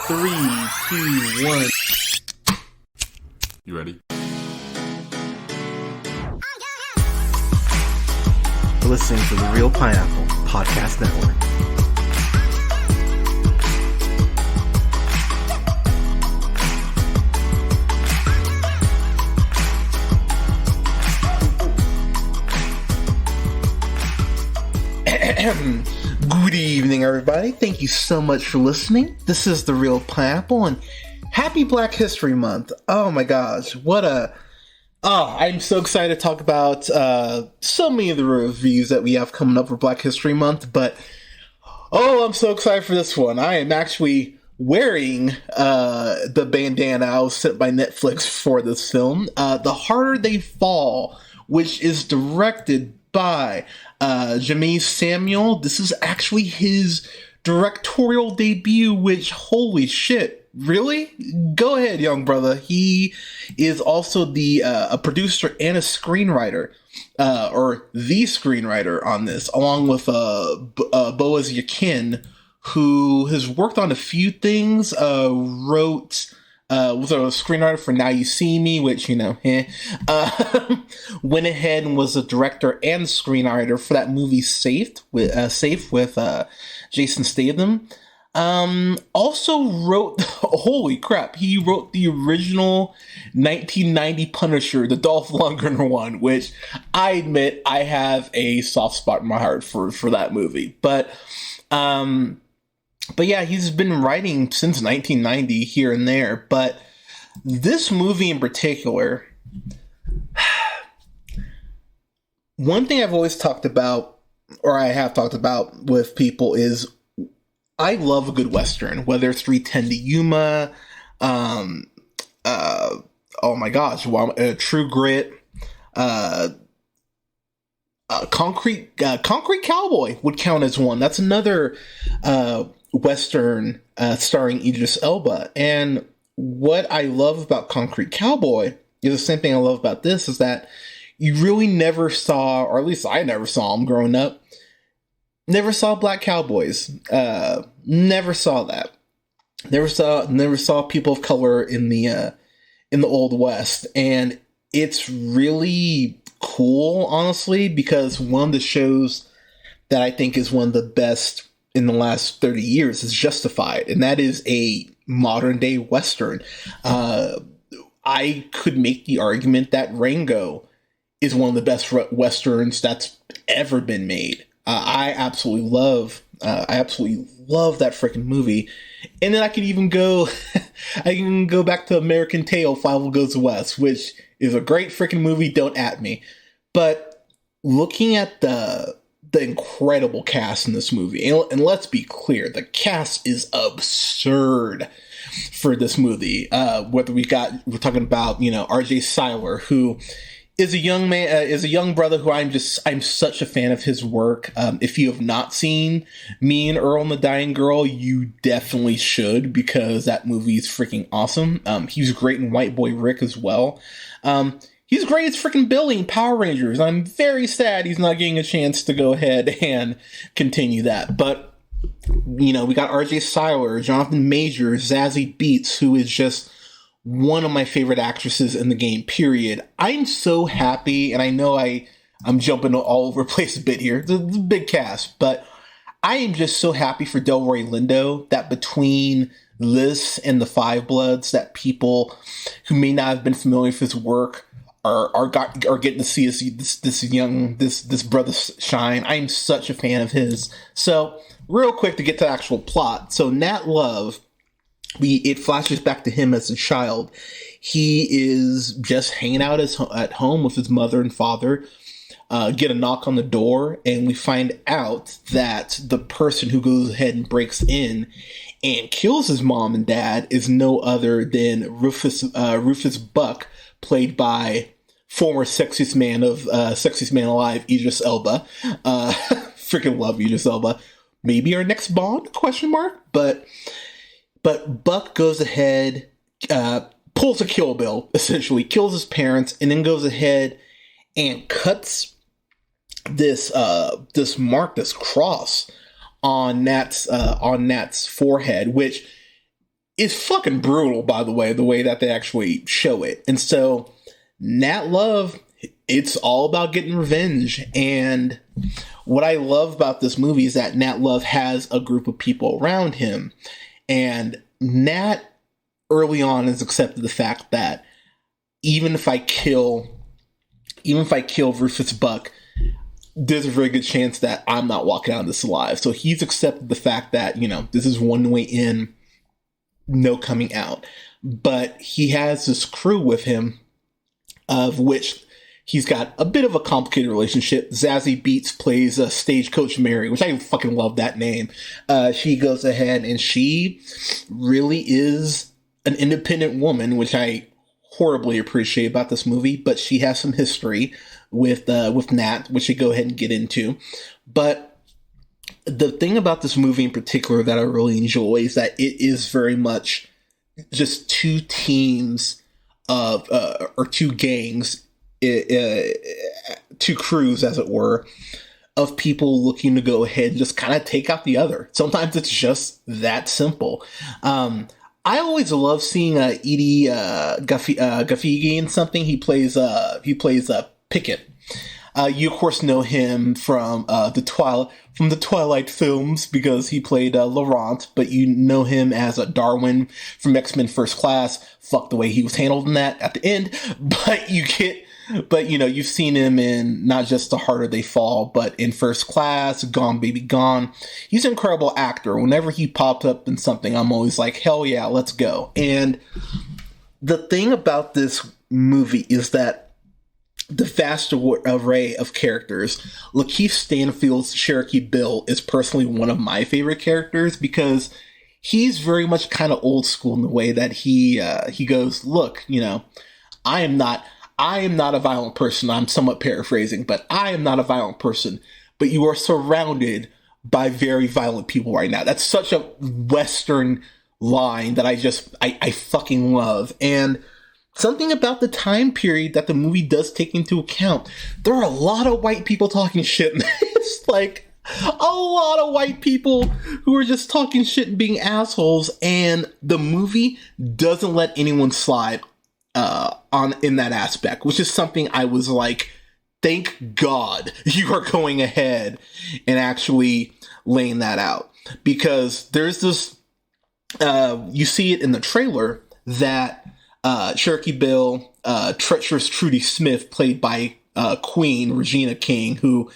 Three, two, one. You ready? You're listening to the Real Pineapple Podcast Network. Good evening, everybody. Thank you so much for listening. This is the Real Pineapple, and happy Black History Month. Oh my gosh, I'm so excited to talk about so many of the reviews that we have coming up for Black History Month, but I'm so excited for this one. I am actually wearing the bandana I was sent by Netflix for this film, The Harder They Fall, which is directed by Jeymes Samuel. This is actually his directorial debut, which, holy shit, really? Go ahead, young brother. He is also a producer and a screenwriter, or the screenwriter on this, along with Boaz Yakin, who has worked on a few things, was a screenwriter for Now You See Me, which, went ahead and was a director and screenwriter for that movie Safe with Jason Statham. Also wrote, holy crap, he wrote the original 1990 Punisher, the Dolph Lundgren one, which I admit I have a soft spot in my heart for that movie. But yeah, he's been writing since 1990 here and there. But this movie in particular, one thing I've always talked about, or I have talked about with people, is I love a good Western, whether it's 3:10 to Yuma, oh my gosh, True Grit, Concrete Cowboy would count as one. That's another Western starring Idris Elba. And what I love about Concrete Cowboy is the same thing I love about this, is that you really never saw, or at least I never saw them growing up, never saw black cowboys. Never saw that. Never saw people of color in the Old West. And it's really cool, honestly, because one of the shows that I think is one of the best in the last 30 years is Justified, and that is a modern day Western. I could make the argument that Rango is one of the best Westerns that's ever been made. I absolutely love that freaking movie. And then I can even go back to American Tail, Five Goes West, which is a great freaking movie. Don't at me. But looking at the incredible cast in this movie, and let's be clear, the cast is absurd for this movie. We're talking about, R.J. Cyler, who is a young brother who I'm such a fan of his work. If you have not seen Me and Earl and the Dying Girl, you definitely should, because that movie is freaking awesome. He's great in White Boy Rick as well. He's great as freaking Billy in Power Rangers. I'm very sad he's not getting a chance to go ahead and continue that. But, we got R.J. Cyler, Jonathan Majors, Zazie Beetz, who is just one of my favorite actresses in the game, period. I'm so happy, and I know I'm jumping all over the place a bit here. It's a big cast, but I am just so happy for Delroy Lindo that between this and the Five Bloods, that people who may not have been familiar with his work are getting to see this brother shine. I'm such a fan of his. So, real quick to get to the actual plot. So, Nat Love, it flashes back to him as a child. He is just hanging out at home with his mother and father. Get a knock on the door, and we find out that the person who goes ahead and breaks in and kills his mom and dad is no other than Rufus Buck, played by former sexiest man alive, Idris Elba. Freaking love Idris Elba. Maybe our next Bond? ? But Buck goes ahead, pulls a Kill Bill, essentially kills his parents, and then goes ahead and cuts this cross on Nat's forehead, which is fucking brutal, by the way that they actually show it. And so Nat Love, it's all about getting revenge. And what I love about this movie is that Nat Love has a group of people around him. And Nat early on has accepted the fact that even if I kill Rufus Buck, there's a very good chance that I'm not walking out of this alive. So he's accepted the fact that, this is one way in, no coming out. But he has this crew with him, of which he's got a bit of a complicated relationship. Zazie Beetz plays Stagecoach Mary, which I fucking love that name. She goes ahead and she really is an independent woman, which I horribly appreciate about this movie. But she has some history with Nat, which we go ahead and get into. But the thing about this movie in particular that I really enjoy is that it is very much just two teams of, or two gangs, two crews, as it were, of people looking to go ahead and just kind of take out the other. Sometimes it's just that simple. I always love seeing Edie Gaffigi in something. He plays Pickett. You of course know him from the Twilight films because he played Laurent, but you know him as Darwin from X-Men First Class. Fuck the way he was handled in that at the end, but you've seen him in not just The Harder They Fall, but in First Class, Gone Baby Gone. He's an incredible actor. Whenever he popped up in something, I'm always like, hell yeah, let's go. And the thing about this movie is that the vast array of characters. Lakeith Stanfield's Cherokee Bill is personally one of my favorite characters because he's very much kind of old school in the way that he goes, look, I am not a violent person. I'm somewhat paraphrasing, but I am not a violent person. But you are surrounded by very violent people right now. That's such a Western line that I fucking love. And something about the time period that the movie does take into account. There are a lot of white people talking shit in this. Like, a lot of white people who are just talking shit and being assholes. And the movie doesn't let anyone slide in that aspect, which is something I was like, thank God you are going ahead and actually laying that out. Because there's this, you see it in the trailer that Cherokee Bill, treacherous Trudy Smith, played by Queen Regina King, who,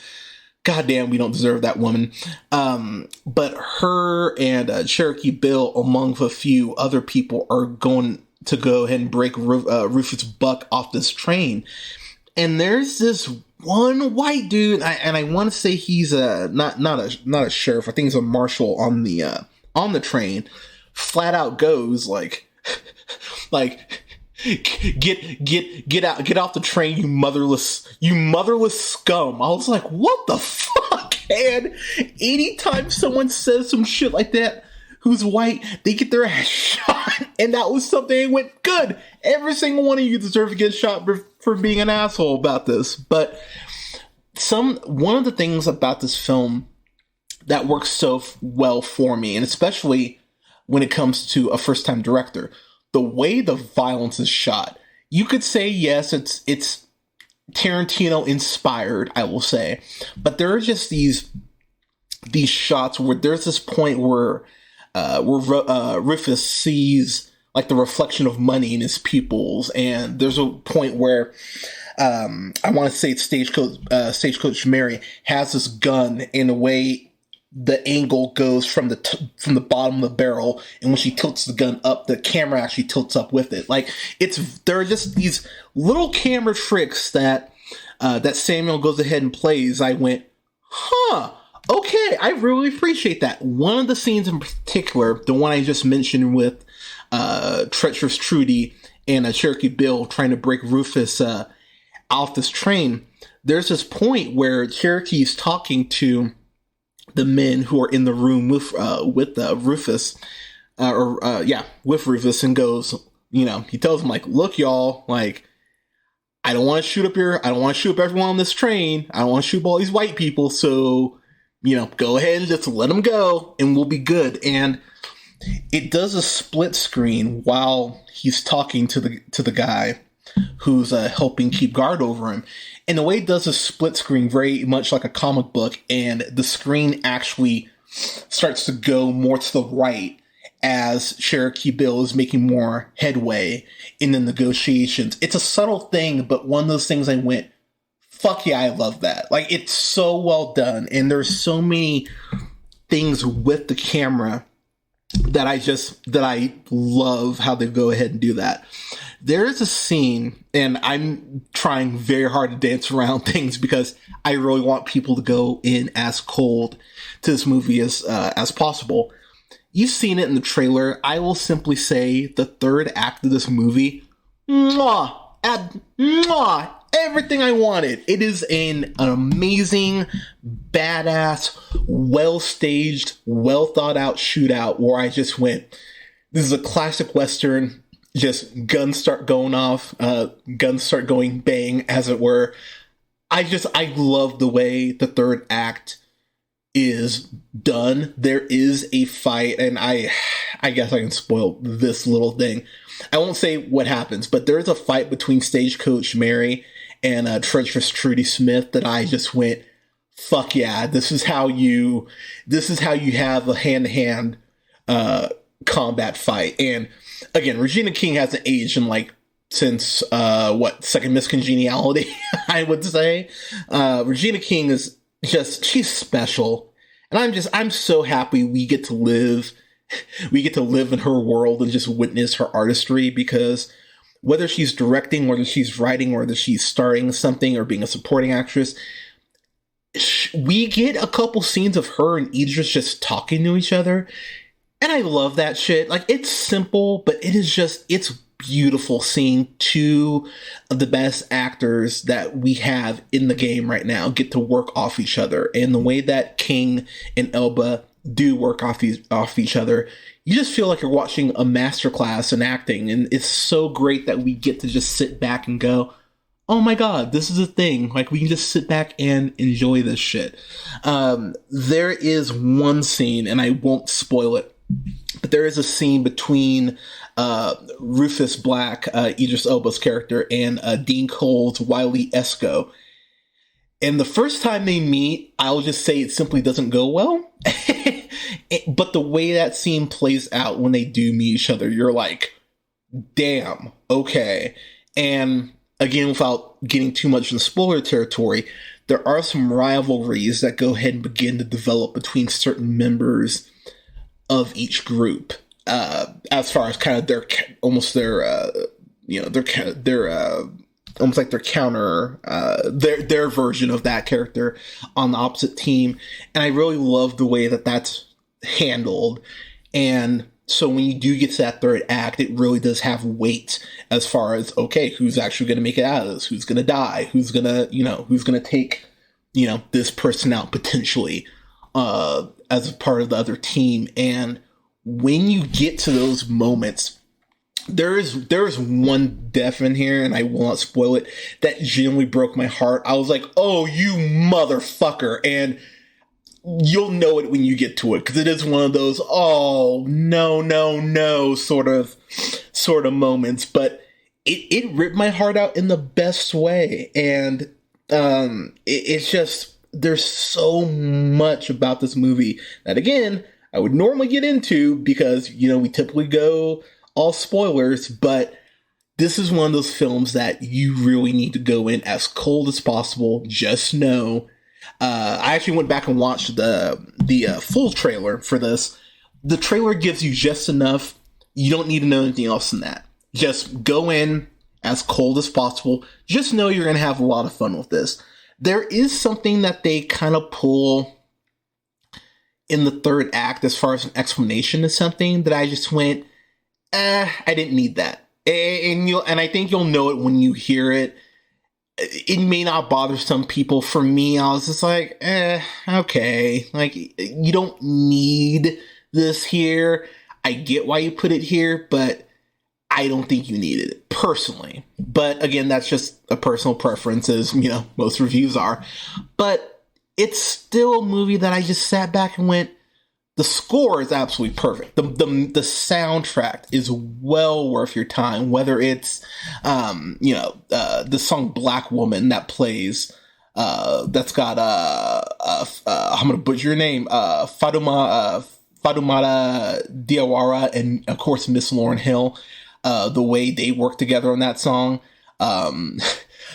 goddamn, we don't deserve that woman. But her and Cherokee Bill, among a few other people, are going to go ahead and break Rufus Buck off this train. And there's this one white dude, and I want to say he's not a sheriff. I think he's a marshal on the train. Flat out goes like. Get off the train, you motherless scum. I was like, what the fuck? And anytime someone says some shit like that who's white, they get their ass shot. And that was something that went good. Every single one of you deserve to get shot for being an asshole about this. But one of the things about this film that works so well for me, and especially when it comes to a first-time director, the way the violence is shot, you could say, yes, it's Tarantino inspired, I will say, but there are just these shots where there's this point where Rufus sees like the reflection of money in his pupils, and there's a point where I want to say it's Stagecoach Mary has this gun in a way. The angle goes from the bottom of the barrel, and when she tilts the gun up, the camera actually tilts up with it. Like there are just these little camera tricks that Samuel goes ahead and plays. I went, huh, okay, I really appreciate that. One of the scenes in particular, the one I just mentioned with treacherous Trudy and Cherokee Bill trying to break Rufus off this train. There's this point where Cherokee's talking to the men who are in the room with Rufus, with Rufus, and goes, he tells them, like, look, y'all, like, I don't want to shoot up everyone on this train. I don't want to shoot up all these white people. So, go ahead and just let them go and we'll be good. And it does a split screen while he's talking to the guy who's helping keep guard over him. And the way it does a split screen very much like a comic book, and the screen actually starts to go more to the right as Cherokee Bill is making more headway in the negotiations. It's a subtle thing, but one of those things I went, fuck yeah, I love that. Like, it's so well done, and there's so many things with the camera that I love how they go ahead and do that. There is a scene, and I'm trying very hard to dance around things because I really want people to go in as cold to this movie as possible. You've seen it in the trailer. I will simply say the third act of this movie, everything I wanted. It is an amazing, badass, well-staged, well-thought-out shootout where I just went, this is a classic Western, just guns start going off, guns start going bang, as it were. I love the way the third act is done. There is a fight, and I guess I can spoil this little thing. I won't say what happens, but there's a fight between Stagecoach Mary and Treacherous Trudy Smith that I just went, fuck yeah, this is how you have a hand-to-hand combat fight. And again, Regina King hasn't aged in since Second Miss Congeniality, I would say. Regina King is she's special. And I'm so happy we get to live in her world and just witness her artistry, because whether she's directing, whether she's writing, whether she's starring something or being a supporting actress, we get a couple scenes of her and Idris just talking to each other. And I love that shit. Like, it's simple, but it's beautiful seeing two of the best actors that we have in the game right now get to work off each other. And the way that King and Elba do work off each other, you just feel like you're watching a masterclass in acting. And it's so great that we get to just sit back and go, oh my God, this is a thing. Like, we can just sit back and enjoy this shit. There is one scene, and I won't spoil it, but there is a scene between Rufus Black, Idris Elba's character, and Dean Cole's Wiley Esco. And the first time they meet, I'll just say it simply doesn't go well. But the way that scene plays out when they do meet each other, you're like, damn, okay. And again, without getting too much in spoiler territory, there are some rivalries that go ahead and begin to develop between certain members of each group, as far as kind of their version of that character on the opposite team. And I really love the way that that's handled. And so when you do get to that third act, it really does have weight as far as, okay, who's actually going to make it out of this? Who's going to die? Who's going to take, this person out potentially, as a part of the other team. And when you get to those moments, there is one death in here, and I will not spoil it, that genuinely broke my heart. I was like, oh, you motherfucker. And you'll know it when you get to it, because it is one of those, oh, no, sort of moments. But it ripped my heart out in the best way. And it's just, there's so much about this movie that, again, I would normally get into because, we typically go all spoilers, but this is one of those films that you really need to go in as cold as possible. Just know, I actually went back and watched the full trailer for this. The trailer gives you just enough. You don't need to know anything else than that. Just go in as cold as possible. Just know you're going to have a lot of fun with this. There is something that they kind of pull in the third act as far as an explanation of something that I just went, I didn't need that. And I think you'll know it when you hear it. It may not bother some people. For me, I was just like, okay. Like, you don't need this here. I get why you put it here, but I don't think you needed it, personally. But again, that's just a personal preference, as, most reviews are. But it's still a movie that I just sat back and went, the score is absolutely perfect. The soundtrack is well worth your time. Whether it's the song "Black Woman" that plays, that's got I'm gonna butcher your name, Fatoumata Diawara, and of course Miss Lauryn Hill. The way they work together on that song.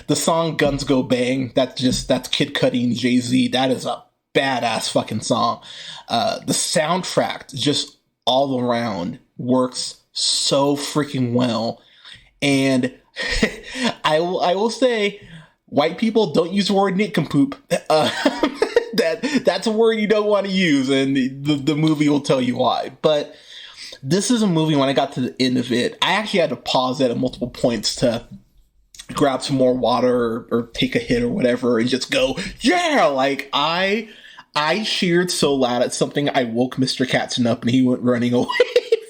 The song "Guns Go Bang," that's Kid Cudi and Jay-Z. That is a badass fucking song. The soundtrack just all around works so freaking well. And I will say, white people don't use the word nincompoop. That's a word you don't want to use, and the movie will tell you why. But this is a movie, when I got to the end of it, I actually had to pause it at multiple points to grab some more water or take a hit or whatever and just go, yeah! Like, I cheered so loud at something, I woke Mr. Katzen up and he went running away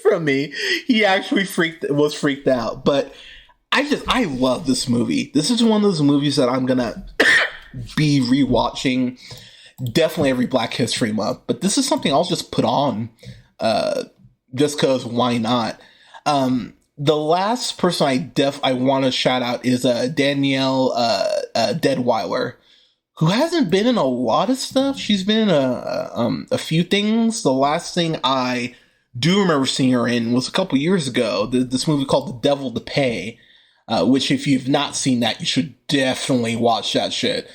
from me. He actually was freaked out. But I love this movie. This is one of those movies that I'm gonna be rewatching definitely every Black History Month. But this is something I'll just put on just because why not? The last person I want to shout out is Danielle Deadwyler, who hasn't been in a lot of stuff. She's been in a few things. The last thing I do remember seeing her in was a couple years ago. This movie called The Devil to Pay, which if you've not seen that, you should definitely watch that shit.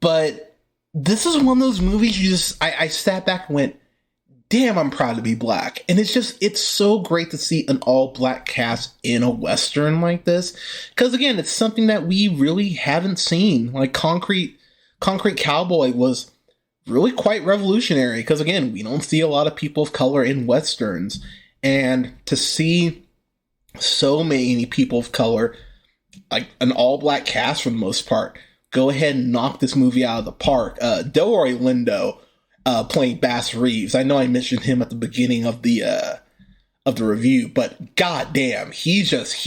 But this is one of those movies I sat back and went, damn, I'm proud to be Black. And it's so great to see an all-Black cast in a Western like this. Because again, it's something that we really haven't seen. Like Concrete Cowboy was really quite revolutionary. Because again, we don't see a lot of people of color in Westerns. And to see so many people of color, like an all-Black cast for the most part, go ahead and knock this movie out of the park. Delroy Lindo, playing Bass Reeves. I know I mentioned him at the beginning of the review, but goddamn, he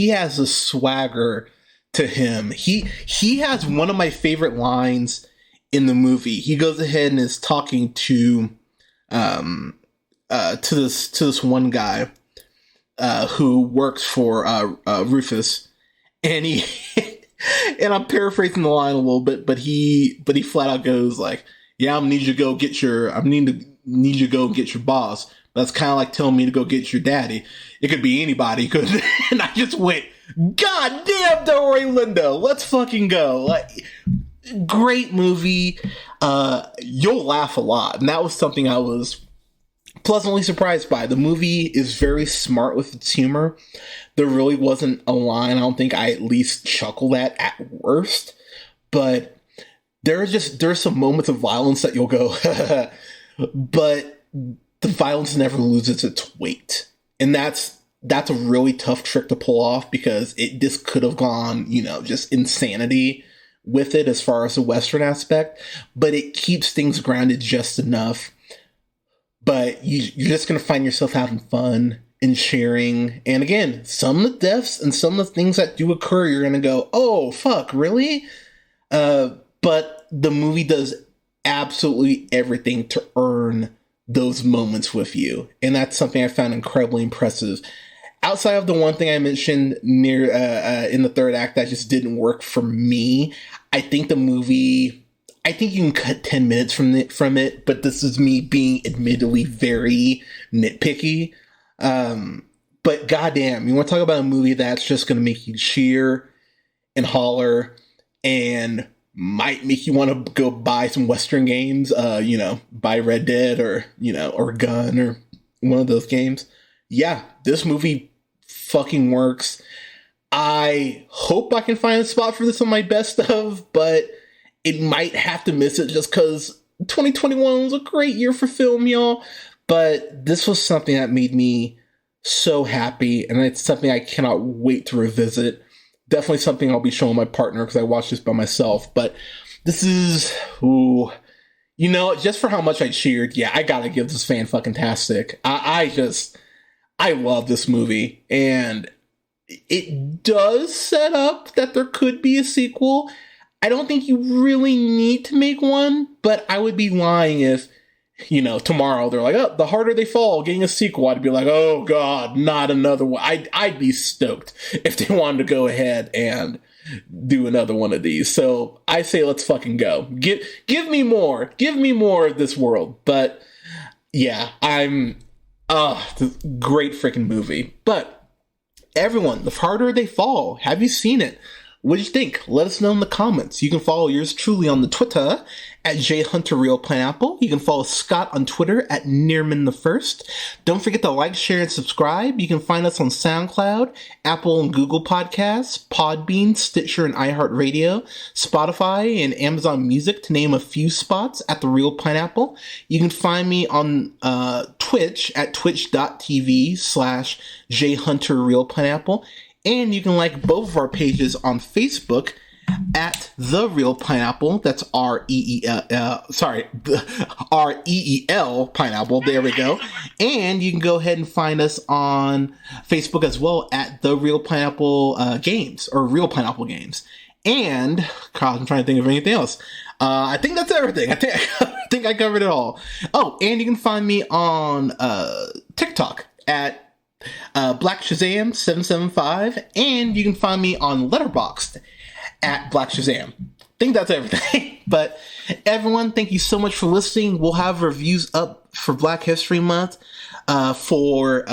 has a swagger to him. He has one of my favorite lines in the movie. He goes ahead and is talking to this one guy who works for Rufus, and he and I'm paraphrasing the line a little bit, but he flat out goes like, yeah, I need you to go get your boss. That's kind of like telling me to go get your daddy. It could be anybody, couldn't it? And I just went, God damn, Delroy Lindo, let's fucking go. Like, great movie. You'll laugh a lot. And that was something I was pleasantly surprised by. The movie is very smart with its humor. There really wasn't a line I don't think I at least chuckled at worst. But there's some moments of violence that you'll go, but the violence never loses its weight. And that's a really tough trick to pull off, because this could have gone, just insanity with it as far as the Western aspect, but it keeps things grounded just enough. But you're just going to find yourself having fun and cheering. And again, some of the deaths and some of the things that do occur, you're going to go, oh, fuck, really? But the movie does absolutely everything to earn those moments with you. And that's something I found incredibly impressive. Outside of the one thing I mentioned near in the third act that just didn't work for me, I think the movie, I think you can cut 10 minutes from it, but this is me being admittedly very nitpicky. But goddamn, you want to talk about a movie that's just going to make you cheer and holler and might make you want to go buy some Western games, buy Red Dead or Gun or one of those games. Yeah, this movie fucking works. I hope I can find a spot for this on my best of, but it might have to miss it just because 2021 was a great year for film, y'all. But this was something that made me so happy, and it's something I cannot wait to revisit. Definitely something I'll be showing my partner because I watched this by myself. But this is, just for how much I cheered, yeah, I gotta give this fan-fucking-tastic. I love this movie. And it does set up that there could be a sequel. I don't think you really need to make one, but I would be lying if tomorrow they're like, oh, The Harder They Fall, getting a sequel, I'd be like, oh god, not another one. I'd be stoked if they wanted to go ahead and do another one of these. So I say let's fucking go. Give me more. Give me more of this world. But yeah, great freaking movie. But everyone, The Harder They Fall, have you seen it? What do you think? Let us know in the comments. You can follow yours truly on the Twitter at JHunterRealPineapple. You can follow Scott on Twitter at Nearman1st. Don't forget to like, share, and subscribe. You can find us on SoundCloud, Apple and Google Podcasts, Podbean, Stitcher, and iHeartRadio, Spotify, and Amazon Music, to name a few spots at The Real Pineapple. You can find me on Twitch at twitch.tv/JHunterRealPineapple. And you can like both of our pages on Facebook at The Real Pineapple. That's R-E-E-L Pineapple. There we go. And you can go ahead and find us on Facebook as well at The Real Pineapple Games, or Real Pineapple Games. And, God, I'm trying to think of anything else. I think that's everything. I think I covered it all. Oh, and you can find me on TikTok at Black Shazam 775, and you can find me on Letterboxd at Black Shazam. I think that's everything. But everyone, thank you so much for listening. We'll have reviews up for Black History Month for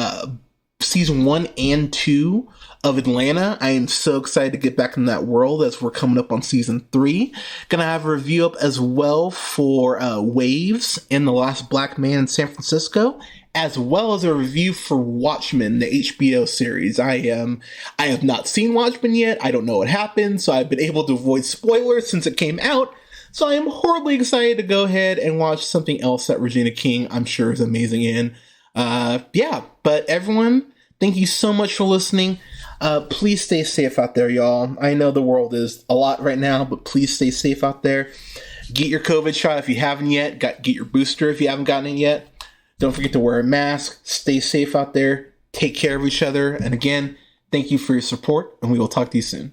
season 1 and 2 of Atlanta. I am so excited to get back in that world as we're coming up on season 3. Gonna have a review up as well for Waves and The Last Black Man in San Francisco, as well as a review for Watchmen, the HBO series. I have not seen Watchmen yet. I don't know what happened, so I've been able to avoid spoilers since it came out. So I am horribly excited to go ahead and watch something else that Regina King, I'm sure, is amazing in. But everyone, thank you so much for listening. Please stay safe out there, y'all. I know the world is a lot right now, but please stay safe out there. Get your COVID shot if you haven't yet. Get your booster if you haven't gotten it yet. Don't forget to wear a mask. Stay safe out there. Take care of each other. And again, thank you for your support, and we will talk to you soon.